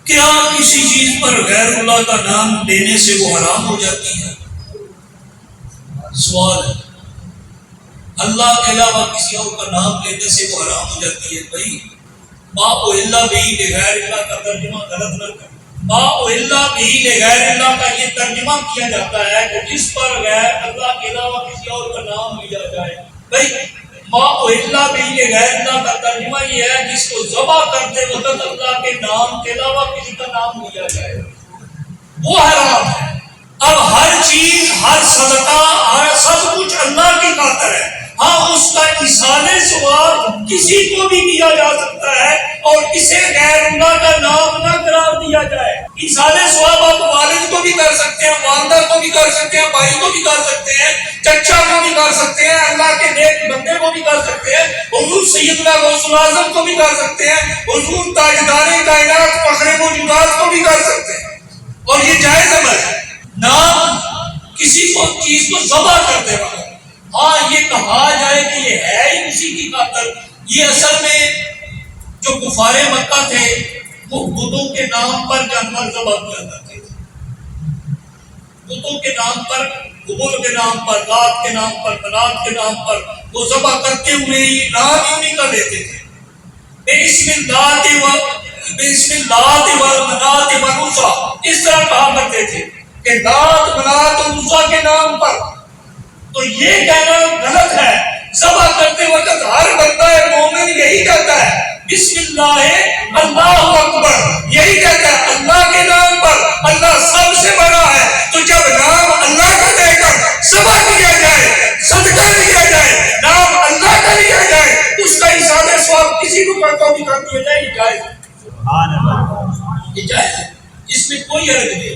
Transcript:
کیا کسی چیز پر غیر اللہ کا نام لینے سے وہ حرام ہو جاتی ہے؟ سوال ہے۔ اللہ کے علاوہ کسی اور کا نام لینے سے وہ حرام ہو جاتی ہے؟ بھائی ما الا بھی غیر اللہ کا ترجمہ غلط نہ کریں۔ ما الا بھی غیر اللہ کا یہ ترجمہ کیا جاتا ہے کہ جس پر غیر اللہ کے علاوہ کسی اور کا نام لیا جائے۔ بھائی ما الا بھی غیر اللہ کا ترجمہ یہ ہے جس کو ذبح کرتے وقت اللہ کے نام کے علاوہ کسی کا نام لیا جائے، وہ حرام ہے۔ اب ہر چیز، ہر صدقہ، ہر سب کچھ اللہ کی خاطر ہے۔ ہاں اس کا ایصال ثواب کسی کو بھی دیا جا سکتا ہے اور اسے غیر اللہ کا نام نہ قرار دیا جائے۔ ایصال ثواب آپ والد کو بھی کر سکتے ہیں، والدہ کو بھی کر سکتے ہیں، بھائی کو بھی کر سکتے ہیں، چچا کو بھی کر سکتے ہیں، اللہ کے نیک بندے کو بھی کر سکتے ہیں، حضور سیدنا غوث الاعظم کو بھی کر سکتے ہیں، حضور تاجدار کائنات فخر موجودات کو بھی کر سکتے ہیں، اور یہ جائز عمل ہے۔ نام کسی کو چیز کو ذبح کرتے وقت ہاں یہ کہا جائے کہ یہ ہے ہی اسی کی خاطر، یہ اصل میں جو کفار مکہ تھے وہ بتوں کے نام پر جانور ذبح کیا کرتے تھے، بتوں کے نام پر، قبول کے نام پر، لات کے نام پر، منات کے نام پر وہ ذبح کرتے ہوئے ہی نام ہی انہیں کا لیتے تھے۔ بسم اللہ والمنات والعزیٰ اس طرح کہا کرتے تھے کہ لات منات اور عزیٰ کے نام پر۔ تو یہ کہنا غلط ہے۔ ذبح کرتے وقت ہر بندہ مومن یہی کہتا ہے بسم اللہ اللہ اکبر، یہی کہتا ہے اللہ کے نام پر، اللہ سب سے بڑا ہے۔ تو جب نام اللہ کا لے کر ذبح کیا جائے، صدقہ لیا جائے، نام اللہ کا لیا جائے، اس کا ایصال ثواب کسی کو کرتا بھی کر دیا جائے، یہ جائز ہے، یہ جائز ہے، اس میں کوئی حرج نہیں۔